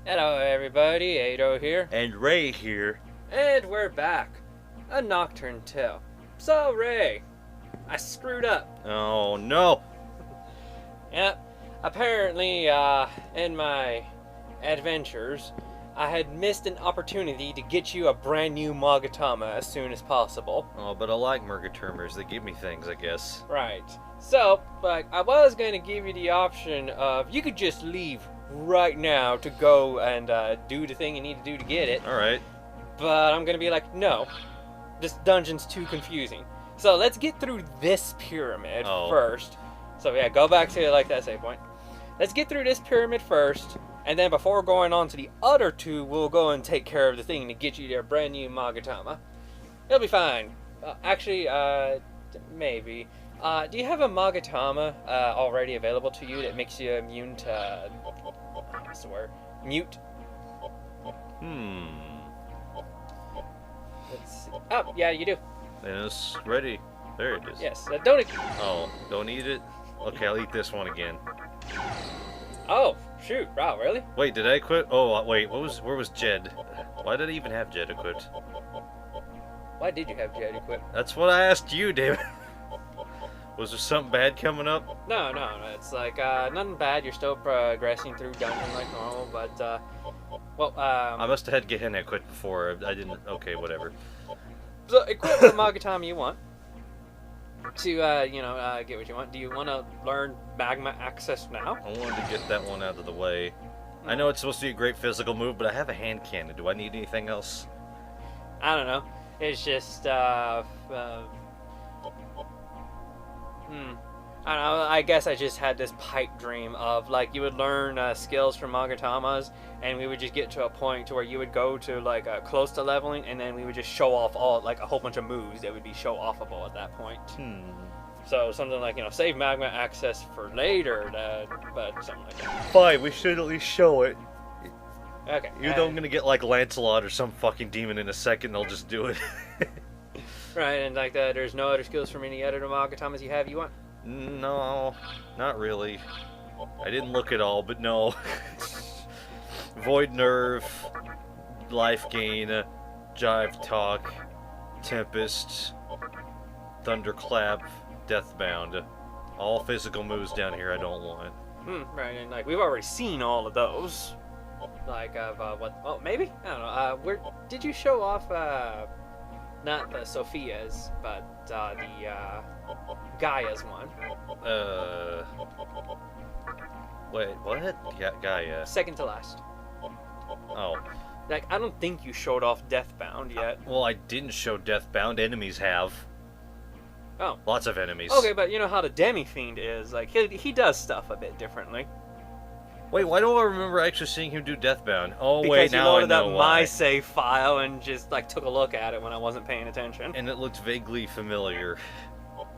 Hello everybody, Ado here. And Ray here. And we're back. A Nocturne tale. So Ray, I screwed up. Oh no. Yep. Apparently, in my adventures, I had missed an opportunity to get you a brand new Magatama as soon as possible. Oh, but I like Murgaturmers. They give me things, I guess. Right. So, but I was going to give you the option of you could just leave right now to go and do the thing you need to do to get it. Alright. But I'm going to be like, no. This dungeon's too confusing. So let's get through this pyramid first. So yeah, go back to like that save point. Let's get through this pyramid first, and then before going on to the other two, we'll go and take care of the thing to get you your brand new Magatama. It'll be fine. Actually, maybe. Do you have a Magatama already available to you that makes you immune to... what's the word? Mute? Let's see. Oh, yeah, you do. And it's ready. There it is. Yes, don't... Oh, don't eat it? Okay, I'll eat this one again. Oh, shoot. Wow, really? Wait, did I equip? Oh, wait, where was Jed? Why did I even have Jed equipped? Why did you have Jed equipped? That's what I asked you, David. Was there something bad coming up? No, it's like, nothing bad. You're still progressing through dungeon like normal, but, well, I must have had Gehenna equipped before. I didn't... Okay, whatever. So, equip the Magatama you want. To, get what you want. Do you want to learn Magma Access now? I wanted to get that one out of the way. I know it's supposed to be a great physical move, but I have a hand cannon. Do I need anything else? I don't know. It's just, I don't know, I guess I just had this pipe dream of, like, you would learn skills from Magatamas, and we would just get to a point to where you would go to, like, close to leveling, and then we would just show off all, like, a whole bunch of moves that would be show-offable at that point. So, something like, save Magma Access for later, but something like that. Fine, we should at least show it. Okay. Even though I'm gonna get, like, Lancelot or some fucking demon in a second, they'll just do it. Right, and like that, there's no other skills from any other Magatamas you have you want? No, not really. I didn't look at all, but no. Void Nerve, Life Gain, Jive Talk, Tempest, Thunderclap, Deathbound. All physical moves down here I don't want. Right, and like we've already seen all of those. Like what? Oh, maybe? I don't know. Where did you show off? Not the Sophia's, but the Gaia's one. Wait, what? Gaia. Second to last. Oh. Like, I don't think you showed off Deathbound yet. Well, I didn't show Deathbound. Enemies have. Oh. Lots of enemies. Okay, but you know how the Demi-Fiend is. Like, he does stuff a bit differently. Wait, why don't I remember actually seeing him do Deathbound? Oh, because wait, now I know Because you loaded up why. my save file and just, like, took a look at it when I wasn't paying attention. And it looked vaguely familiar.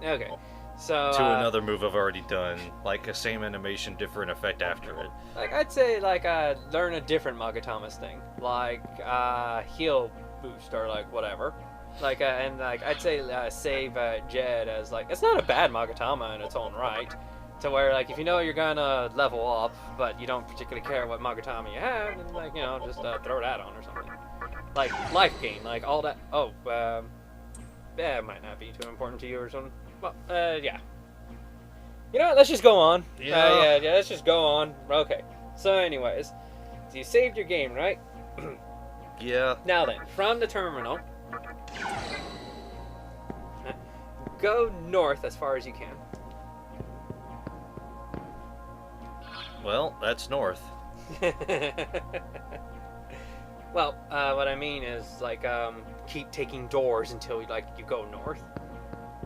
Okay, so... to another move I've already done. Like, a same animation, different effect after it. Like, I'd say, like, learn a different Magatama's thing. Like, heal boost or, like, whatever. Like, and, like, I'd say save Jed as, like... It's not a bad Magatama in its own right. To where, like, if you know you're gonna level up, but you don't particularly care what Magatama you have, then, like, just throw that on or something. Like, life gain, like, all that... Oh, yeah, it might not be too important to you or something. Well, yeah. You know what, let's just go on. Yeah, let's just go on. Okay. So, anyways, so you saved your game, right? Yeah. Now then, from the terminal, go north as far as you can. Well, that's north. Well, what I mean is, like, keep taking doors until, like, you go north.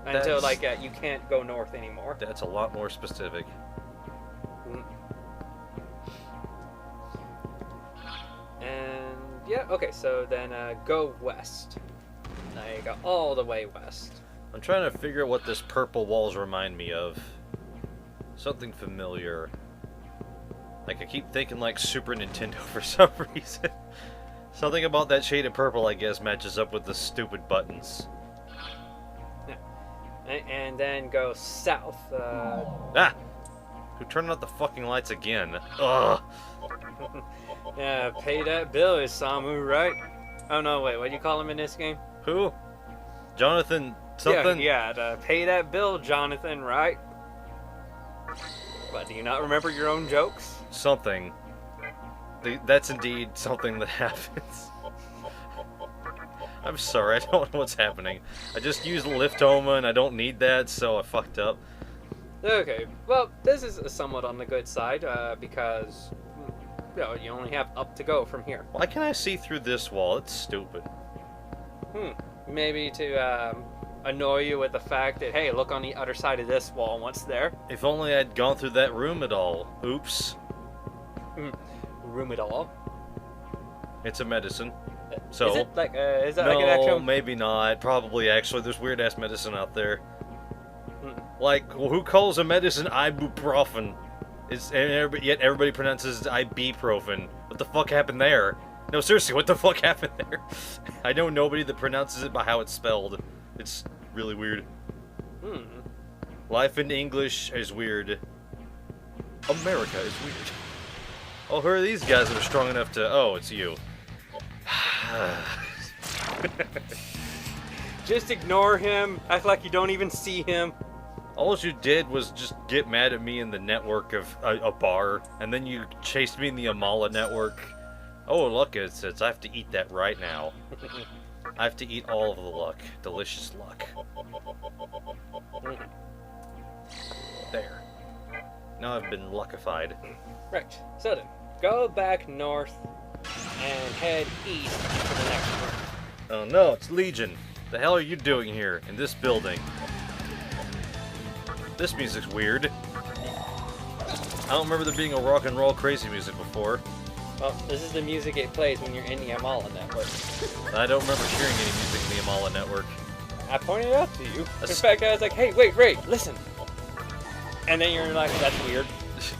Until, like, you can't go north anymore. That's a lot more specific. And, yeah, okay, so then go west. Like, all the way west. I'm trying to figure out what this purple walls remind me of. Something familiar. Like, I keep thinking, like, Super Nintendo for some reason. Something about that shade of purple, I guess, matches up with the stupid buttons. Yeah. And then go south. Ah! Who turned out the fucking lights again? Ugh. Yeah, pay that bill is Samu, right? Oh no, wait, what do you call him in this game? Who? Jonathan something? Yeah, to pay that bill, Jonathan, right? But do you not remember your own jokes? Something. That's indeed something that happens. I'm sorry, I don't know what's happening. I just used Liftoma and I don't need that, so I fucked up. Okay, well, this is somewhat on the good side, because, you know, you only have up to go from here. Why can't I see through this wall? It's stupid. Maybe to, annoy you with the fact that, hey, look on the other side of this wall, what's there? If only I'd gone through that room at all. Oops. Room at all? It's a medicine. So, is it like, is that no, like an actual... maybe not. Probably, actually. There's weird-ass medicine out there. Like, who calls a medicine ibuprofen? Yet everybody pronounces it ibuprofen. What the fuck happened there? No, seriously, what the fuck happened there? I know nobody that pronounces it by how it's spelled. It's really weird. Life in English is weird. America is weird. Oh, who are these guys that are strong enough to... Oh, it's you. Just ignore him. Act like you don't even see him. All you did was just get mad at me in the network of a bar, and then you chased me in the Amala network. Oh, look, it says I have to eat that right now. I have to eat all of the luck. Delicious luck. There. Now I've been luckified. Right, so then, go back north and head east to the next room. Oh no, it's Legion. The hell are you doing here, in this building? This music's weird. I don't remember there being a rock and roll crazy music before. Well, this is the music it plays when you're in the Amala network. I don't remember hearing any music in the Amala network. I pointed it out to you. In fact, I was like, hey, wait, listen. And then you're like, that's weird.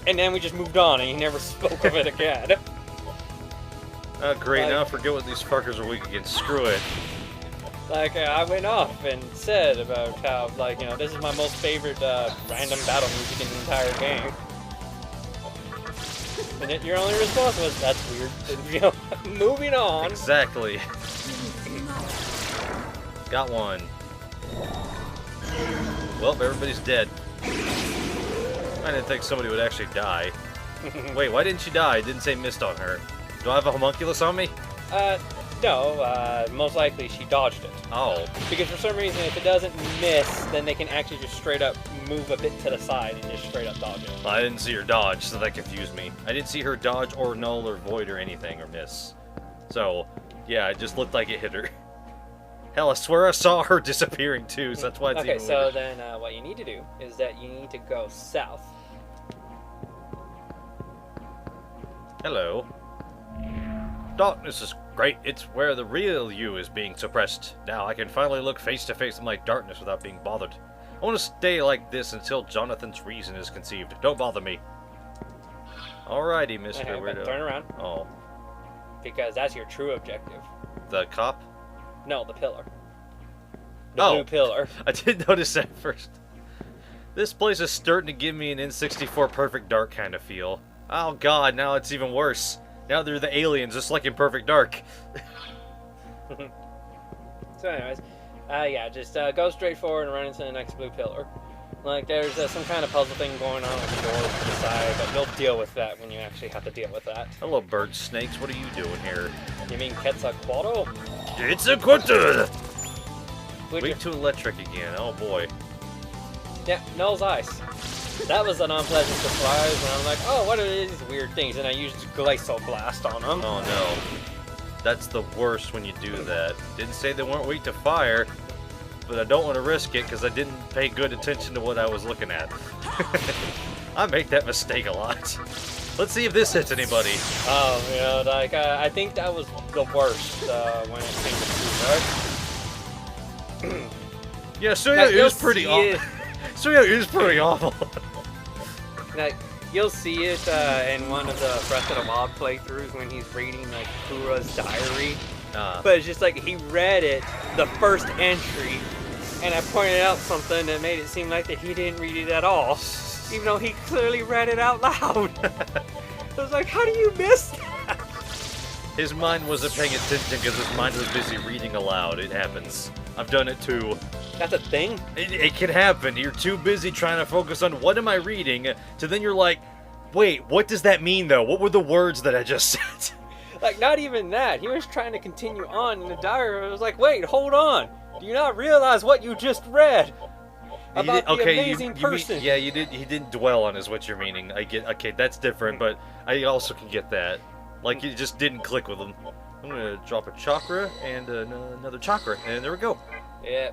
And then we just moved on and you never spoke of it again. Oh, great, now I forget what these fuckers are weak against. Screw it. Like, I went off and said about how, like, you know, this is my most favorite random battle music in the entire game. And yet your only response was, that's weird. And, you know, moving on. Exactly. Got one. Well, everybody's dead. I didn't think somebody would actually die. Wait, why didn't she die? It didn't say missed on her. Do I have a homunculus on me? No, most likely she dodged it. Oh. Because for some reason, if it doesn't miss, then they can actually just straight up move a bit to the side and just straight up dodge it. I didn't see her dodge, so that confused me. I didn't see her dodge or null or void or anything or miss. So, yeah, it just looked like it hit her. Hell, I swear I saw her disappearing too, so that's why it's okay, even so weirder. then what you need to do is that you need to go south. Hello. Darkness is great. It's where the real you is being suppressed. Now I can finally look face to face with my darkness without being bothered. I want to stay like this until Jonathan's reason is conceived. Don't bother me. Alrighty, Mr. Okay, but Weirdo. turn around. Oh. Because that's your true objective. The cop? No, the pillar. The blue pillar. I did notice that first. This place is starting to give me an N64 Perfect Dark kind of feel. Oh god, now it's even worse. Now they're the aliens, just like in Perfect Dark. So anyways, yeah, just go straight forward and run into the next blue pillar. Like, there's some kind of puzzle thing going on with the door to the side, but you'll deal with that when you actually have to deal with that. Hello, bird snakes. What are you doing here? You mean Quetzalcoatl? Quetzalcoatl! Weak to electric again. Oh boy. Yeah, Null's Ice. That was an unpleasant surprise, and I'm like, oh, what are these weird things? And I used Glacial Blast on them. Oh no. That's the worst when you do that. Didn't say they weren't weak to fire, but I don't want to risk it because I didn't pay good attention to what I was looking at. I make that mistake a lot. Let's see if this hits anybody. Oh, you know, like, I think that was the worst when it came to Blue. Yeah, Suya is pretty awful. Suya is pretty awful. Like, you'll see it in one of the Breath of the Wild playthroughs when he's reading, like, Kura's diary. But it's just like, he read it, the first entry, and I pointed out something that made it seem like that he didn't read it at all. even though he clearly read it out loud. I was like, how do you miss that? His mind wasn't paying attention because his mind was busy reading aloud. It happens. I've done it too. That's a thing? It can happen. You're too busy trying to focus on what am I reading, to then you're like, wait, what does that mean though? What were the words that I just said? Like, not even that. He was trying to continue on in the diary. I was like, wait, hold on. Do you not realize what you just read? About the amazing person. Yeah, you did. He didn't dwell on is what you're meaning. I get. Okay, that's different, but I also can get that. Like, it just didn't click with him. I'm gonna drop a chakra and another chakra, and there we go. Yeah.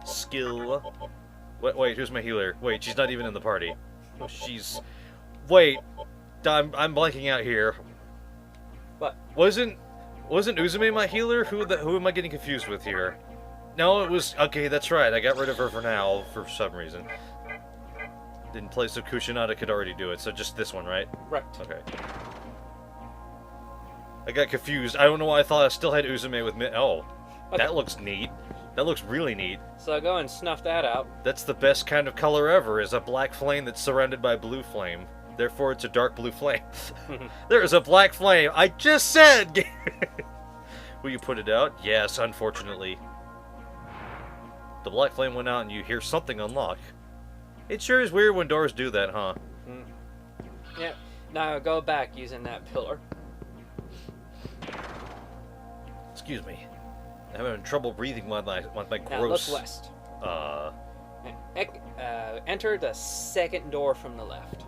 Skill. Wait, who's my healer? Wait, she's not even in the party. She's. Wait, I'm blanking out here. What? Wasn't Uzume my healer? Who am I getting confused with here? No, it was... Okay, that's right. I got rid of her for now, for some reason. Didn't play so Kushinada could already do it, so just this one, right? Right. Okay. I got confused. I don't know why I thought I still had Uzume with me. Oh, okay. That looks neat. That looks really neat. So I go and snuff that out. That's the best kind of color ever, is a black flame that's surrounded by blue flame. Therefore, it's a dark blue flame. There is a black flame. I just said! Will you put it out? Yes, unfortunately. The black flame went out and you hear something unlock. It sure is weird when doors do that, huh? Mm. Yeah. Now go back using that pillar. Excuse me. I'm having trouble breathing with my gross... Now look west. Enter the second door from the left.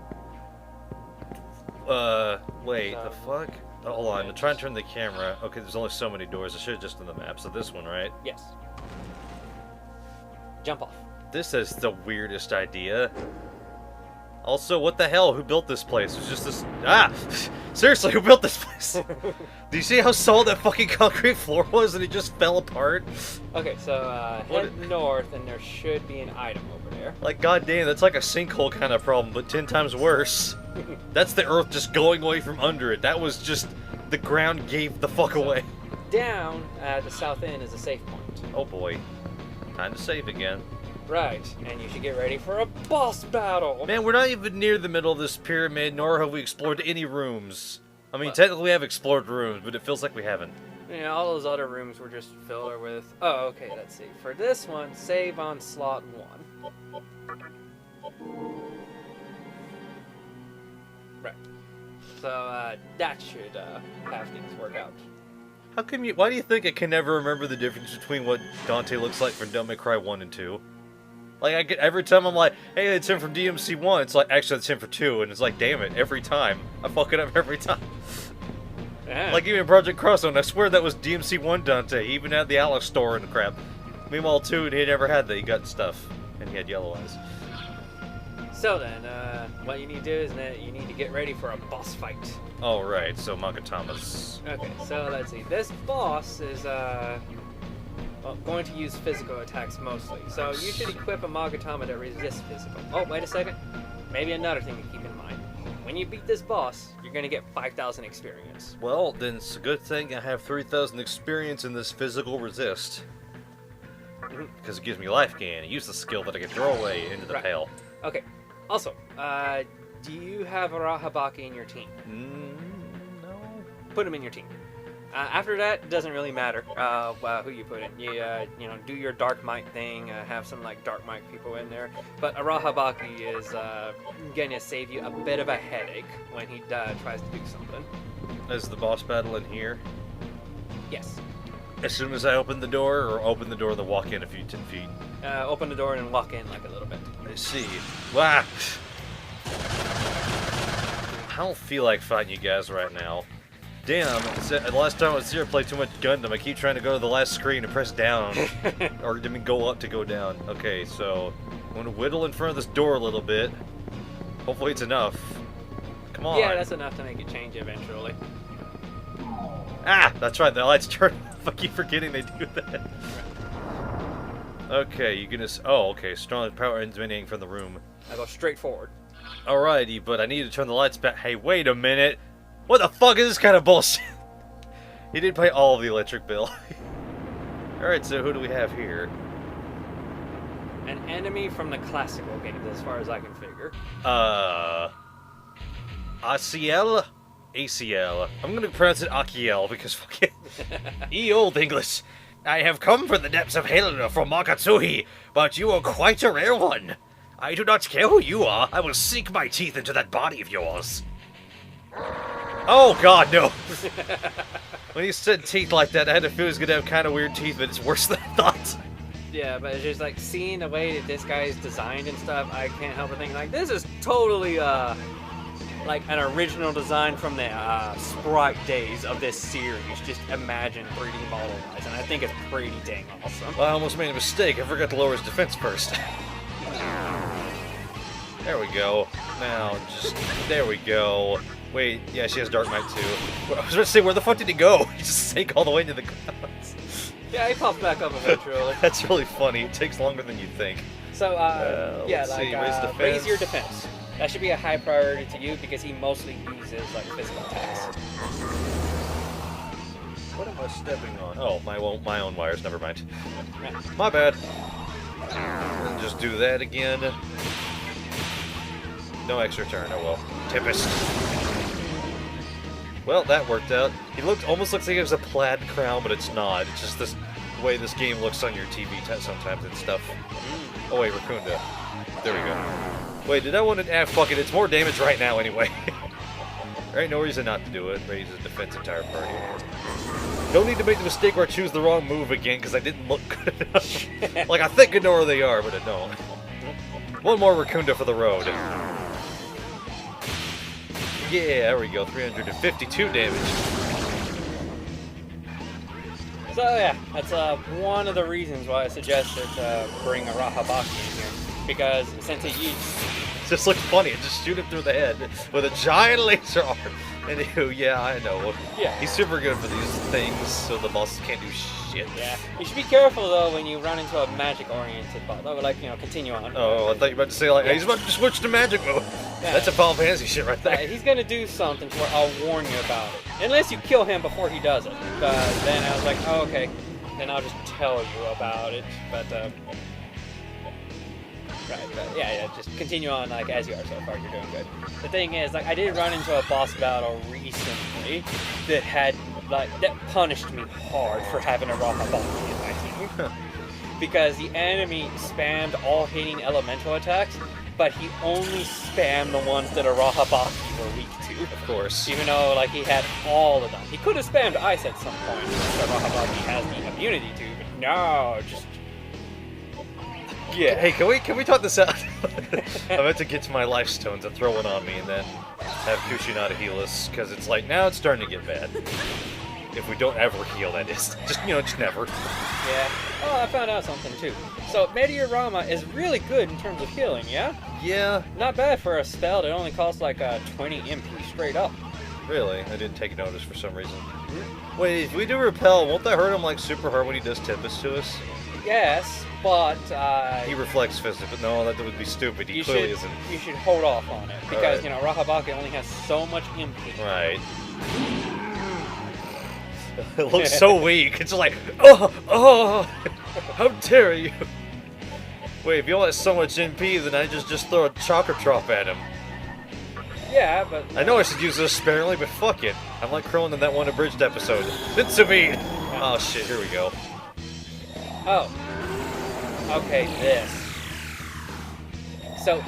Wait, the fuck? Oh, hold on, I'm trying to turn the camera. Okay, there's only so many doors. I should have just done the map. So this one, right? Yes. Jump off. This is the weirdest idea. Also, what the hell? Who built this place? It's just this... Ah! Seriously, who built this place? Do you see how solid that fucking concrete floor was and it just fell apart? Okay, so head north and there should be an item over there. Like, goddamn, that's like a sinkhole kind of problem, but 10 times worse. That's the earth just going away from under it. That was just... The ground gave the fuck away. Down at the south end is a safe point. Oh boy. Time to save again. Right, and you should get ready for a boss battle. Man, we're not even near the middle of this pyramid, nor have we explored any rooms. I mean, technically we have explored rooms, but it feels like we haven't. Yeah, all those other rooms were just filler with... Oh, okay, let's see. For this one, save on slot 1. Right. So, that should have things work out. How come you... Why do you think I can never remember the difference between what Dante looks like from Devil May Cry 1 and 2? Like, I get, every time I'm like, hey, it's him from DMC 1, it's like, actually, it's him for 2, and it's like, damn it, every time. I fuck it up every time. Yeah. Like, even Project Crosszone, I swear that was DMC 1 Dante. He even had the Alice store and crap. Meanwhile, 2, he never had that. He got stuff, and he had yellow eyes. So then, what you need to do is that you need to get ready for a boss fight. Oh, right, so Magatama's... Okay, so let's see. This boss is, well, going to use physical attacks mostly. So you should equip a Magatama that resists physical. Oh, wait a second. Maybe another thing to keep in mind. When you beat this boss, you're going to get 5,000 experience. Well, then it's a good thing I have 3,000 experience in this physical resist. Because it gives me life gain. I use the skill that I can throw away into the pail. Okay. Also, do you have a Rahabaki in your team? No. Put him in your team. After that, it doesn't really matter who you put in. You know, do your Dark Might thing, have some, like, Dark Might people in there. But a Rahabaki is going to save you a bit of a headache when he tries to do something. Is the boss battle in here? Yes. As soon as I open the door, or open the door and then walk in a few 10 feet? Open the door and walk in, like, a little bit. I see. Wow! I don't feel like fighting you guys right now. Damn, the last time I was here I played too much Gundam. I keep trying to go to the last screen and press down. Or, I mean, go up to go down. Okay, so I'm going to whittle in front of this door a little bit. Hopefully it's enough. Come on. Yeah, that's enough to make it change eventually. Ah! That's right, the lights turn off. I keep forgetting they do that. Okay, you're gonna... Oh, okay, strong power emanating from the room. I go straight forward. Alrighty, but I need to turn the lights back. Hey, wait a minute! What the fuck is this kind of bullshit? He did pay all of the electric bill. Alright, so who do we have here? An enemy from the classical games, as far as I can figure. Aciel? Aciel. I'm gonna pronounce it Aciel because fucking... Ye old English. I have come from the depths of hell from Makatsuhi, but you are quite a rare one. I do not care who you are. I will sink my teeth into that body of yours. Oh god, no. When he said teeth like that, I had a feeling he was gonna have kind of weird teeth, but it's worse than I thought. Yeah, but it's just like seeing the way that this guy is designed and stuff, I can't help but think like this is totally like an original design from the sprite days of this series. Just imagine 3D model wise, and I think it's pretty dang awesome. Well, I almost made a mistake. I forgot to lower his defense first. There we go. Now, just... There we go. Wait, yeah, she has Dark Knight too. I was going to say, where the fuck did he go? He just sank all the way into the ground. Yeah, he pops back up eventually. That's really funny. It takes longer than you'd think. So, yeah, let's like, see, raise your defense. That should be a high priority to you because he mostly uses, like, physical attacks. What am I stepping on? Oh, my own wires, never mind. Yeah. My bad. And just do that again. No extra turn, oh well. Tempest. Well, that worked out. He almost looks like he has a plaid crown, but it's not. It's just this way this game looks on your TV sometimes and stuff. Oh wait, Raccoonda. There we go. Wait, did I want to... fuck it, it's more damage right now anyway. There ain't no reason not to do it. Raise his defense entire party. Don't need to make the mistake where I choose the wrong move again, because I didn't look good enough. Like, I think I know where they are, but I don't. One more Raccoonda for the road. Yeah, there we go. 352 damage. So yeah, that's one of the reasons why I suggested bring a Rahabaki in here. Because since he eats... It just looks funny. Just shoot him through the head with a giant laser arm. Anywho, yeah, I know. Yeah. He's super good for these things, so the bosses can't do shit. Yeah. You should be careful, though, when you run into a magic-oriented boss. Oh, like, you know, continue on. Oh, I thought you were about to say, like, he's about to switch to magic mode. Yeah. That's a Final Fantasy shit right there. He's gonna do something to where I'll warn you about it. Unless you kill him before he does it. But then I was like, oh, okay. Then I'll just tell you about it. But, right, but yeah, just continue on like as you are so far. You're doing good. The thing is, like, I did run into a boss battle recently that punished me hard for having a Rahabaki in my team. Because the enemy spammed all hitting elemental attacks, but he only spammed the ones that a Rahabaki were weak to. Of course. Even though, like, he had all of them. He could have spammed ice at some point, which a Rahabaki has the immunity to, but no, just... Yeah, hey, can we talk this out? I'm about to get to my life stones and throw one on me and then have Kushinada heal us, because it's like, now it's starting to get bad. If we don't ever heal, that is. Just, you know, just never. Yeah. Oh, I found out something, too. So, Meteorama is really good in terms of healing, yeah? Yeah. Not bad for a spell that only costs like 20 MP straight up. Really? I didn't take notice for some reason. Wait, if we do Repel, won't that hurt him like super hard when he does Tempest to us? Yes, but... he reflects physics, but no, that would be stupid. He clearly isn't. You should hold off on it, because, you know, Rahabaki only has so much MP. Right. It looks so weak. It's like, oh, how dare you? Wait, if he only has so much MP, then I just throw a chakra drop at him. Yeah, but... I know I should use this sparingly, but fuck it. I'm like Krillin in that one abridged episode. Mitsumi! Yeah. Oh shit, here we go. Oh. Okay, this. So,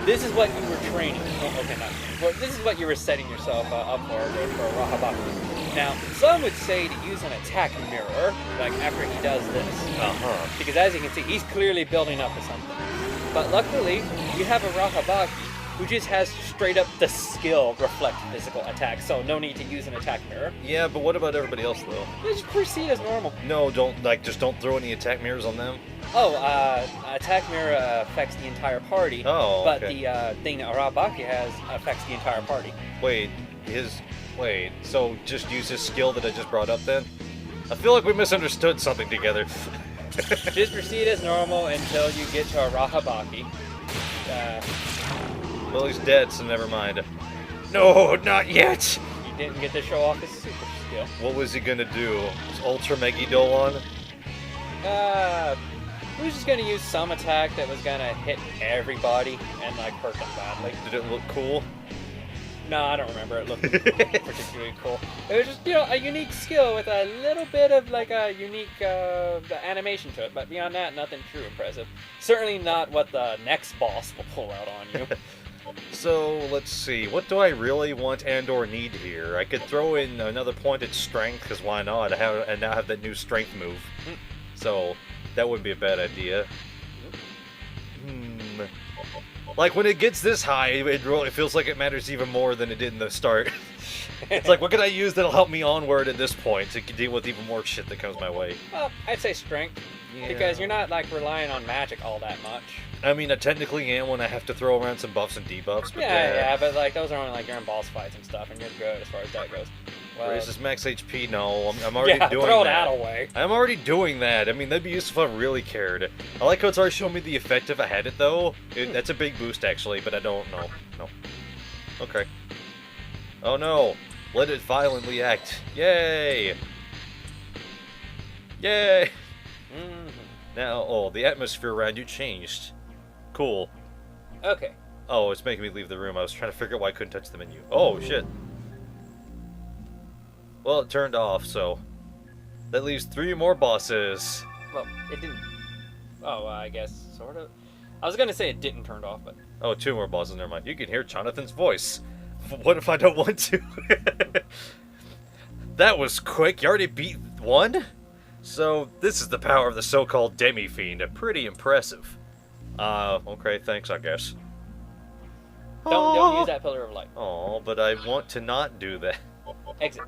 this is what you were training. Oh, okay, not training. Well, this is what you were setting yourself up for a Rahabaki. Now, some would say to use an attack mirror, like after he does this. Because as you can see, he's clearly building up to something. But luckily, you have a Rahabaki who just has straight up the skill reflect physical attacks, so no need to use an attack mirror. Yeah, but what about everybody else though? Just proceed as normal. No, just don't throw any attack mirrors on them. Oh, attack mirror affects the entire party. Oh, but the thing that Rahabaki has affects the entire party. Wait, so just use his skill that I just brought up then? I feel like we misunderstood something together. Just proceed as normal until you get to a Rahabaki. Well, he's dead, so never mind. No, not yet! He didn't get to show off his super skill. What was he gonna do? Ultra Megidolon? We was just gonna use some attack that was gonna hit everybody and like hurt them badly. Did it look cool? No, I don't remember it looking particularly cool. It was just, you know, a unique skill with a little bit of like a unique animation to it, but beyond that, nothing too impressive. Certainly not what the next boss will pull out on you. So, let's see. What do I really want and or need here? I could throw in another point at strength, because why not? And now have that new strength move. So, that wouldn't be a bad idea. Like, when it gets this high, it feels like it matters even more than it did in the start. It's like, what can I use that'll help me onward at this point to deal with even more shit that comes my way? Well, I'd say strength, because you're not, like, relying on magic all that much. I mean, I technically am when I have to throw around some buffs and debuffs, but yeah, but, like, those are only, like, you're in boss fights and stuff, and you're good as far as that goes. Well, Raise this max HP? No, I'm already doing throw that. that away. I'm already doing that. I mean, that'd be useful if I really cared. I like how it's already showing me the effect if I had it, though. That's a big boost, actually, but I don't know. No. Okay. Oh, no. Let it violently act. Yay! Yay! Now, oh, the atmosphere around you changed. Cool. Okay. Oh, it's making me leave the room. I was trying to figure out why I couldn't touch the menu. Oh, shit. Well, it turned off, so that leaves 3 more bosses. Well, it didn't. Oh, I guess sort of. I was gonna say it didn't turn off, but oh, 2 more bosses. Never mind. You can hear Jonathan's voice. What if I don't want to? That was quick. You already beat 1. So this is the power of the so-called Demi-Fiend. Pretty impressive. Okay. Thanks, I guess. Don't use that pillar of light. Oh, but I want to not do that. Exit.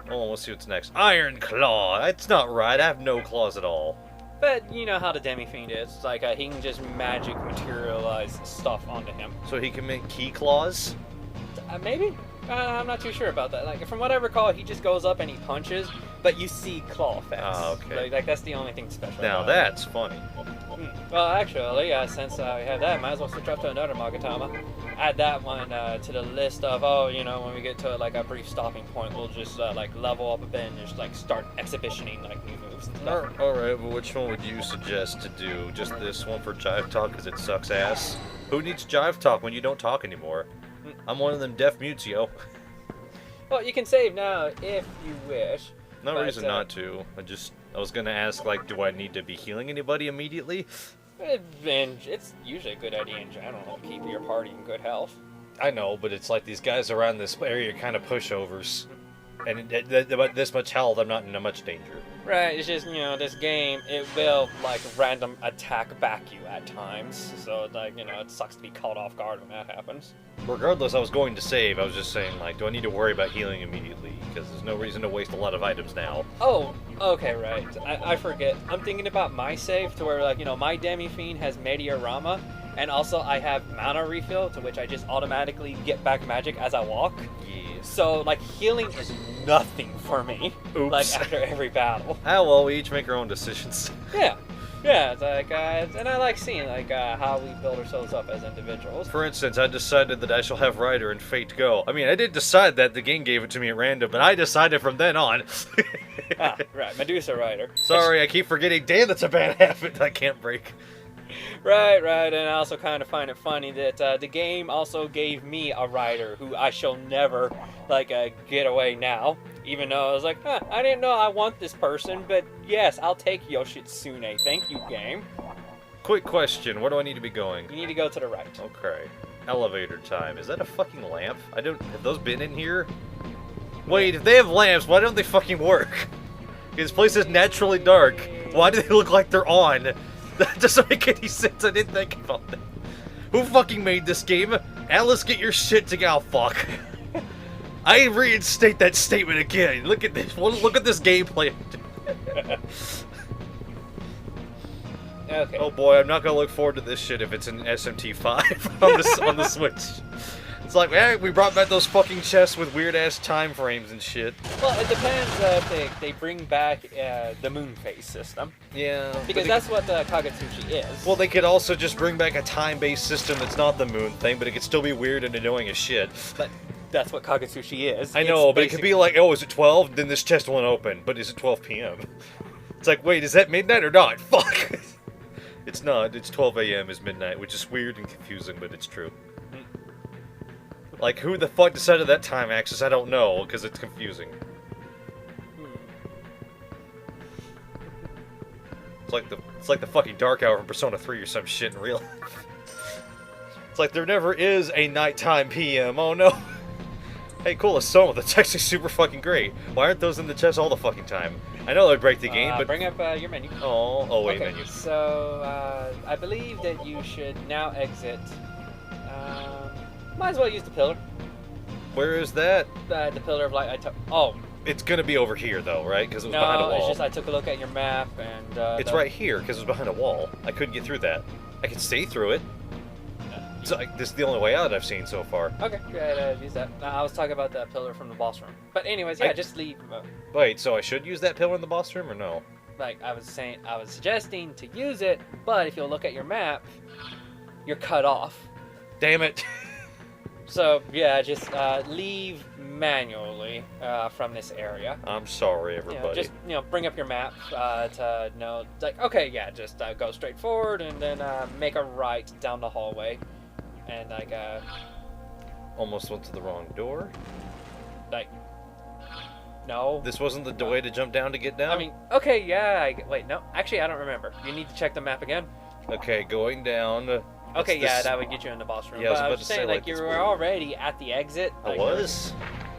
Oh, let's see what's next. Iron Claw! That's not right, I have no claws at all. But you know how the Demi-Fiend is. It's like he can just magic materialize stuff onto him. So he can make key claws? Maybe? I'm not too sure about that. Like, from what I recall, he just goes up and he punches, but you see claw effects. Oh, okay. Like that's the only thing special Now about that's funny. Well, actually, since we have that, might as well switch up to another Magatama. Add that one to the list of, when we get to like a brief stopping point, we'll just like level up a bit and just like start exhibitioning like new moves and stuff. Alright, well which one would you suggest to do? Just this one for Jive Talk because it sucks ass? Who needs Jive Talk when you don't talk anymore? I'm one of them deaf mutes, yo. Well, you can save now if you wish. No reason not to. I was gonna ask, like, do I need to be healing anybody immediately? And it's usually a good idea in general to keep your party in good health. I know, but it's like these guys around this area are kind of pushovers. And at this much health, I'm not in much danger. Right, it's just, this game, it will, like, random attack back you at times. So, like, it sucks to be caught off guard when that happens. Regardless, I was going to save. I was just saying, like, do I need to worry about healing immediately? Because there's no reason to waste a lot of items now. Oh, okay, right. I forget. I'm thinking about my save to where, like, my Demi-Fiend has Mediarama, and also I have mana refill, to which I just automatically get back magic as I walk. Yeah. So, like, healing is nothing for me. Oops. Like, after every battle. Ah, well, we each make our own decisions. Yeah, it's like, and I like seeing, like, how we build ourselves up as individuals. For instance, I decided that I shall have Ryder and Fate go. I mean, I didn't decide that, the game gave it to me at random, but I decided from then on. Right, Medusa Rider. Sorry, I keep forgetting. Damn, that's a bad habit I can't break. Right, and I also kind of find it funny that the game also gave me a rider who I shall never, like, get away now. Even though I was like, I didn't know I want this person, but yes, I'll take Yoshitsune. Thank you, game. Quick question, where do I need to be going? You need to go to the right. Okay. Elevator time. Is that a fucking lamp? Have those been in here? Wait, if they have lamps, why don't they fucking work? This place is naturally dark. Why do they look like they're on? That doesn't make any sense. I didn't think about that. Who fucking made this game? Alice, get your shit together. Oh, fuck. I reinstate that statement again. Look at this. Look at this gameplay. Okay. Oh boy, I'm not gonna look forward to this shit if it's an SMT5 on the Switch. It's like, we brought back those fucking chests with weird-ass time frames and shit. Well, it depends if they bring back the moon phase system. Yeah. Because that's what Kagetsushi is. Well, they could also just bring back a time-based system that's not the moon thing, but it could still be weird and annoying as shit. But that's what Kagetsushi is. I know, but it could be like, oh, is it 12? Then this chest won't open. But is it 12 p.m.? It's like, wait, is that midnight or not? Fuck! It's not. It's 12 a.m. is midnight, which is weird and confusing, but it's true. Like, who the fuck decided that time axis? I don't know, because it's confusing. It's like the fucking dark hour from Persona 3 or some shit in real life. It's like there never is a nighttime PM. Oh no. Hey, cool, a soma. That's actually super fucking great. Why aren't those in the chest all the fucking time? I know they break the game, but... Bring up your menu. Oh wait, okay, menu. So, I believe that you should now exit. Might as well use the pillar. Where is that? The pillar of light. Oh. It's gonna be over here, though, right? Because it was behind a wall. No, it's just I took a look at your map, and... it's right here, because it was behind a wall. I couldn't get through that. I could stay through it. So, this is the only way out I've seen so far. Okay, yeah, use that. I was talking about that pillar from the boss room. But anyways, yeah, just leave. Wait, so I should use that pillar in the boss room, or no? Like, I was suggesting to use it, but if you'll look at your map, you're cut off. Damn it. So, yeah, just leave manually from this area. I'm sorry, everybody. Just, bring up your map to know, like, okay, yeah, just go straight forward and then make a right down the hallway. And, like, almost went to the wrong door. Like, no. This wasn't the way to jump down to get down? I mean, okay, yeah, wait, no. Actually, I don't remember. You need to check the map again. Okay, going down... Okay, yeah, that would get you in the boss room. Yeah, I was but about I was to saying, say, like, you were already at the exit. I was?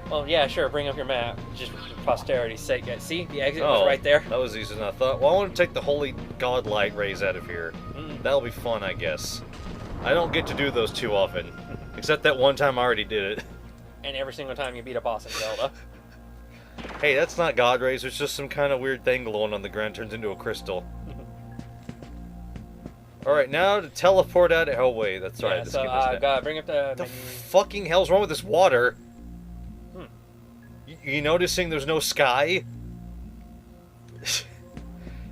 Well, yeah, sure, bring up your map. Just for posterity's sake. Yeah, see, the exit was right there. That was easier than I thought. Well, I want to take the holy god light rays out of here. That'll be fun, I guess. I don't get to do those too often. Except that one time I already did it. And every single time you beat a boss in Zelda. Hey, that's not god rays. It's just some kind of weird thing glowing on the ground turns into a crystal. Alright, now to teleport out of... Oh, wait, that's right. Yeah, so, bring up the The menu. fucking hell's wrong with this water? You noticing there's no sky? It's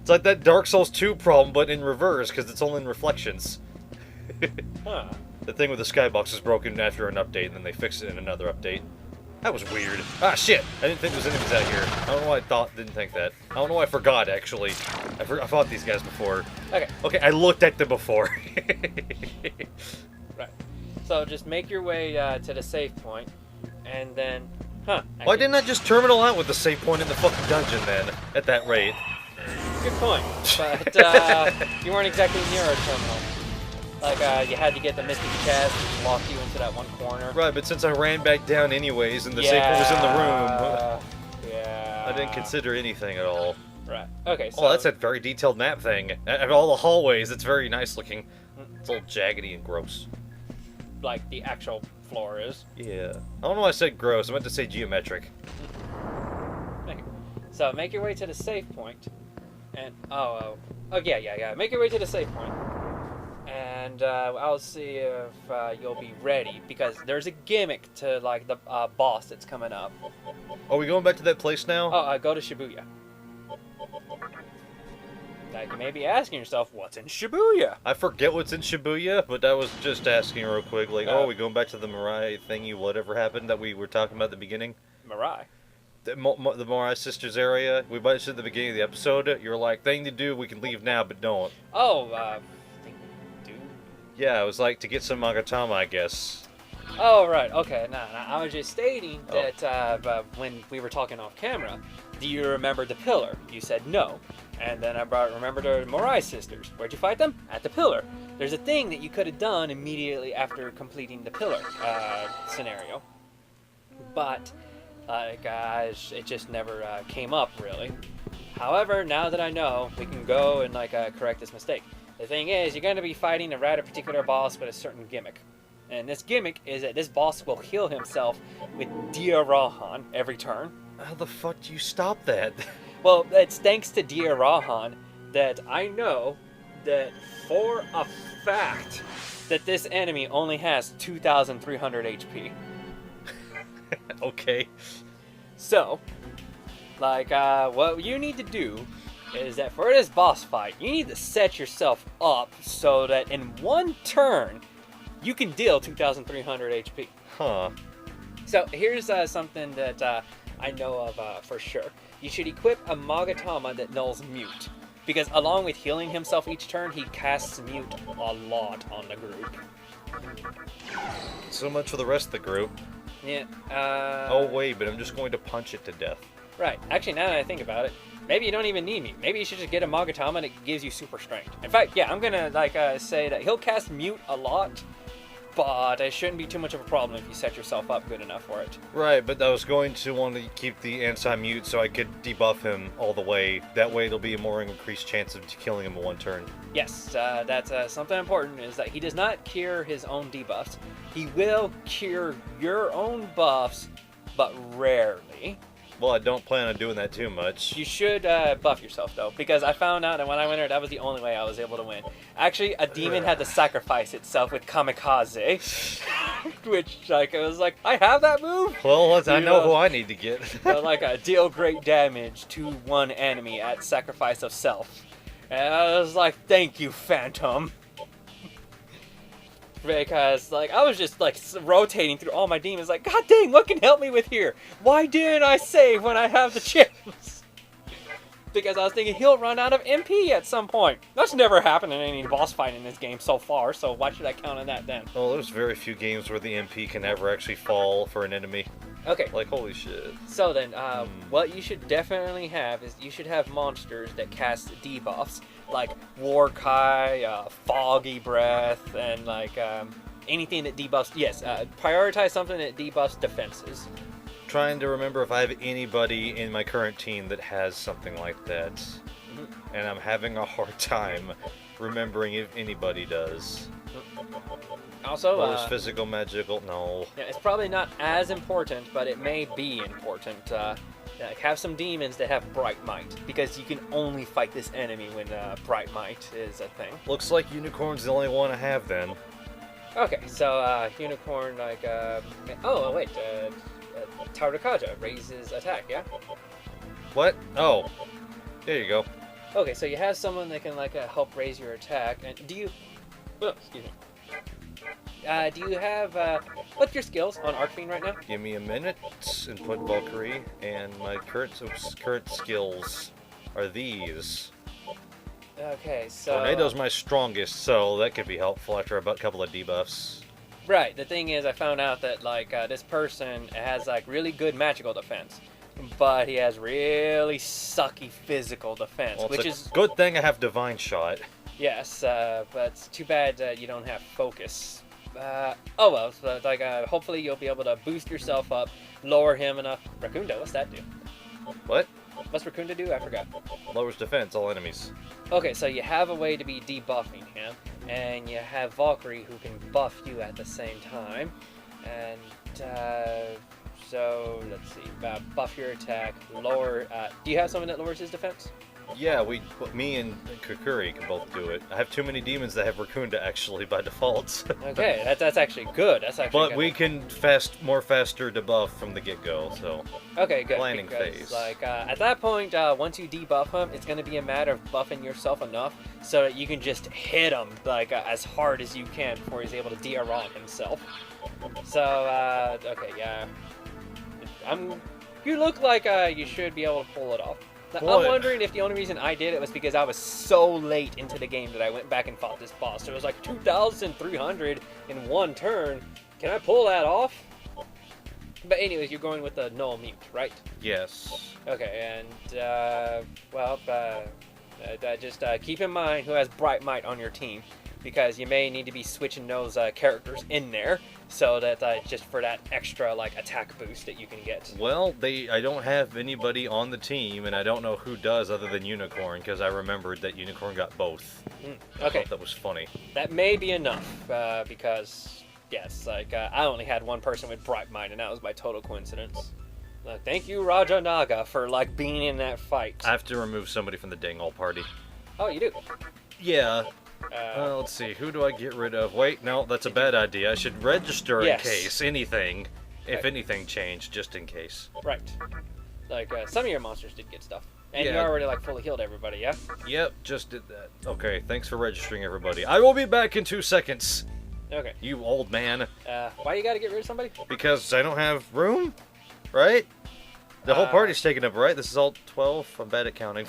like that Dark Souls 2 problem, but in reverse, because it's only in reflections. Huh. The thing with the skybox is broken after an update, and then they fixed it in another update. That was weird. Ah, shit! I didn't think there was enemies out here. I don't know why didn't think that. I don't know why I forgot, actually. I fought these guys before. Okay. Okay, I looked at them before. Right. So just make your way to the save point, and then... Why didn't I just terminal out with the save point in the fucking dungeon, then? At that rate. Good point. But you weren't exactly near a terminal. Like, you had to get the Mystic Chest, which locked you into that one corner. Right, but since I ran back down anyways, and the save point was in the room... Yeah... I didn't consider anything at all. Right. Okay, so... Oh, that's a very detailed map thing. And all the hallways, it's very nice looking. It's all jaggedy and gross. Like, the actual floor is. Yeah. I don't know why I said gross. I meant to say geometric. Okay. So, make your way to the save point. And... Oh, yeah. Make your way to the save point. And I'll see if you'll be ready, because there's a gimmick to, like, the boss that's coming up. Are we going back to that place now? Oh, go to Shibuya. Now, you may be asking yourself, what's in Shibuya? I forget what's in Shibuya, but I was just asking real quick, like, are we going back to the Mirai thingy, whatever happened that we were talking about at the beginning? Mirai? The Mirai Sisters area? We mentioned at the beginning of the episode. You were like, thing to do, we can leave now, but don't. Oh, yeah, it was like to get some Magatama, I guess. Oh, right, okay. No, I was just stating that when we were talking off camera, do you remember the pillar? You said no. And then I remember the Mirai sisters. Where'd you fight them? At the pillar. There's a thing that you could have done immediately after completing the pillar scenario. But, guys, it just never came up, really. However, now that I know, we can go and, correct this mistake. The thing is, you're going to be fighting a rather particular boss with a certain gimmick. And this gimmick is that this boss will heal himself with Dia Rahan every turn. How the fuck do you stop that? Well, it's thanks to Dia Rahan that I know that for a fact that this enemy only has 2,300 HP. Okay. So, what you need to do is that for this boss fight, you need to set yourself up so that in one turn, you can deal 2,300 HP. Huh. So here's something that I know of for sure. You should equip a Magatama that nulls mute. because along with healing himself each turn, he casts mute a lot on the group. So much for the rest of the group. Yeah. Oh wait, but I'm just going to punch it to death. Right. Actually, now that I think about it, maybe you don't even need me. Maybe you should just get a Magatama that gives you super strength. In fact, yeah, I'm gonna say that he'll cast mute a lot, but it shouldn't be too much of a problem if you set yourself up good enough for it. Right, but I was going to want to keep the anti-mute so I could debuff him all the way. That way there'll be a more increased chance of killing him in one turn. Yes, that's something important, is that he does not cure his own debuffs. He will cure your own buffs, but rarely. Well, I don't plan on doing that too much. You should buff yourself, though, because I found out that when I went there, that was the only way I was able to win. Actually, a demon had to sacrifice itself with Kamikaze, which, like, it was like, I have that move? Well, I know who I need to get. Deal great damage to one enemy at sacrifice of self. And I was like, thank you, Phantom. Because, like, I was just, like, rotating through all my demons, like, God dang, what can help me with here? Why didn't I save when I have the chance? Because I was thinking he'll run out of MP at some point. That's never happened in any boss fight in this game so far, so why should I count on that then? Well, there's very few games where the MP can ever actually fall for an enemy. Okay. Like, holy shit. So then, what you should definitely have is you should have monsters that cast debuffs, like Warkai, Foggy Breath, and like anything that debuffs. Yes, prioritize something that debuffs defenses. Trying to remember if I have anybody in my current team that has something like that. Mm-hmm. And I'm having a hard time remembering if anybody does. Also, well, there's physical, magical, no. Yeah, it's probably not as important, but it may be important. Have some demons that have Bright Might, because you can only fight this enemy when Bright Might is a thing. Looks like Unicorn's the only one I have then. Okay, so Unicorn, like, oh wait, Taurakaja raises attack, yeah? What? Oh, there you go. Okay, so you have someone that can like help raise your attack, and do you? Oh, excuse me. Do you have what's your skills on Arcfiend right now? Give me a minute. Input Valkyrie, and my current skills are these. Okay, so Tornado's my strongest, so that could be helpful after a couple of debuffs. Right. The thing is, I found out that like this person has like really good magical defense, but he has really sucky physical defense, well, which is good thing I have Divine Shot. Yes, but it's too bad you don't have focus. Oh well, so, like hopefully you'll be able to boost yourself up, lower him enough. Rakunda, what's that do? What? What's Rakunda do? I forgot. Lowers defense, all enemies. Okay, so you have a way to be debuffing him, and you have Valkyrie who can buff you at the same time, and so let's see, buff your attack, lower. Do you have someone that lowers his defense? Yeah, me and Kukuri can both do it. I have too many demons that have Rakunda actually by default. Okay, that's actually good. That's actually. But we can more faster debuff from the get-go, so. Okay, good. Planning because, phase. Like at that point, once you debuff him, it's going to be a matter of buffing yourself enough so that you can just hit him like as hard as you can before he's able to DRL himself. So okay, yeah. You look like you should be able to pull it off. Now, I'm wondering if the only reason I did it was because I was so late into the game that I went back and fought this boss. It was like 2,300 in one turn. Can I pull that off? But anyways, you're going with the null mute, right? Yes. Okay, and just keep in mind who has Bright Might on your team, because you may need to be switching those characters in there, so that just for that extra like attack boost that you can get. Well, I don't have anybody on the team, and I don't know who does other than Unicorn, because I remembered that Unicorn got both. Okay. I thought that was funny. That may be enough, because yes, like I only had one person with Bright Might, and that was by total coincidence. Thank you, Raja Naga, for like being in that fight. I have to remove somebody from the dang old party. Oh, you do? Yeah. Let's see, who do I get rid of? Wait, no, that's a bad idea. I should register in case anything, if anything changed, just in case. Right. Like, some of your monsters did get stuff. And Yeah. you already, like, fully healed everybody, yeah? Yep, just did that. Okay, thanks for registering, everybody. I will be back in 2 seconds. Okay. You old man. Why you gotta get rid of somebody? Because I don't have room, right? The whole party's taken up, right? This is all 12? I'm bad at counting.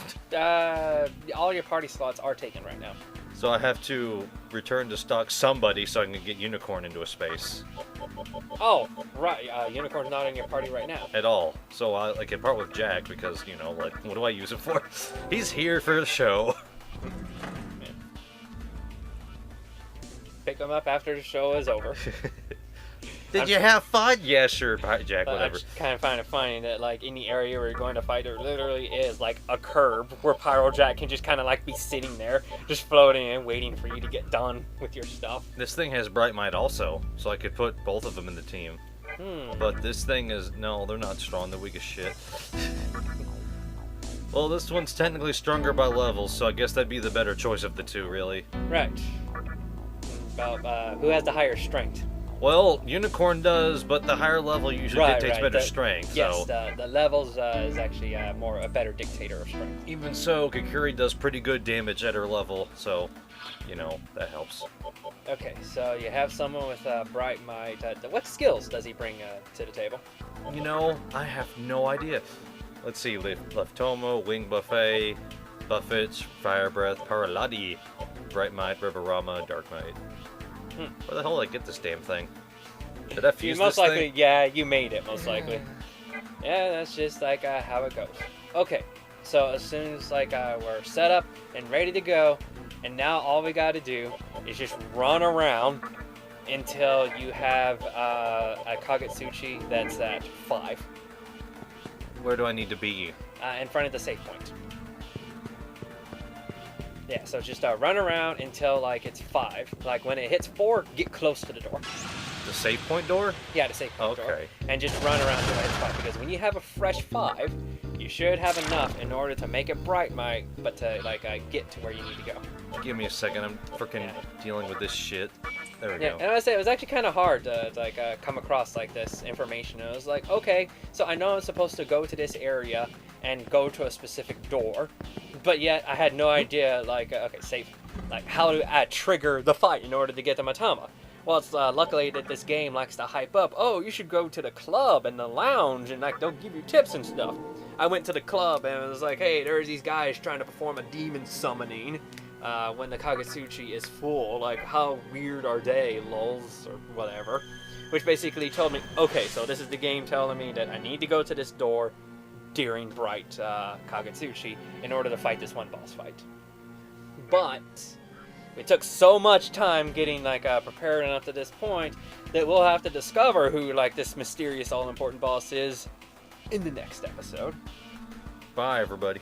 All your party slots are taken right now. So I have to return to stock somebody so I can get Unicorn into a space. Oh, right. Unicorn's not in your party right now. At all. So I can part with Jack because, you know, like, what do I use it for? He's here for the show. Pick him up after the show is over. Did you have fun? Yeah, sure, Jack, But whatever. I just kind of find it funny that, like, in the area where you're going to fight, there literally is, like, a curb where Pyro Jack can just kind of, like, be sitting there, just floating and waiting for you to get done with your stuff. This thing has Bright Might also, so I could put both of them in the team. But this thing is... No, they're not strong. They're weak as shit. Well, this one's technically stronger by levels, so I guess that'd be the better choice of the two, really. Right. About, who has the higher strength? Well, Unicorn does, but the higher level usually dictates better strength. Yes, so. the levels is actually a better dictator of strength. Even so, Kakuri does pretty good damage at her level, so, you know, that helps. Okay, so you have someone with Bright Might. What skills does he bring to the table? You know, I have no idea. Let's see, Leftoma, Wing Buffet, Buffet, Fire Breath, Paraladi, Bright Might, Riverama, Dark Might. Where the hell did I get this damn thing? Did I fuse most this likely, thing? yeah, you made it, most likely. Yeah, that's just like how it goes. Okay, so as soon as like we're set up and ready to go, and now all we got to do is just run around until you have a Kagetsuchi that's at 5. Where do I need to be? In front of the save point. Yeah, so just run around until like it's 5. Like when it hits 4, get close to the door. The save point door? Yeah, the save point door. Okay. And just run around until it hits 5. Because when you have a fresh 5, you should have enough in order to make it Bright Might, but to like get to where you need to go. Give me a second. I'm freaking dealing with this shit. There we go. And I say it was actually kind of hard to like come across like this information. I was like, okay, so I know I'm supposed to go to this area and go to a specific door, but yet I had no idea like okay, safe, like how to trigger the fight in order to get the Matama. Well, it's luckily that this game likes to hype up. Oh, you should go to the club and the lounge, and like they'll give you tips and stuff. I went to the club and it was like, hey, there's these guys trying to perform a demon summoning. When the Kagetsuchi is full, like how weird are they, lols, or whatever. Which basically told me, okay, so this is the game telling me that I need to go to this door during Bright Kagetsuchi in order to fight this one boss fight. But it took so much time getting like prepared enough to this point that we'll have to discover who like this mysterious all-important boss is in the next episode. Bye, everybody.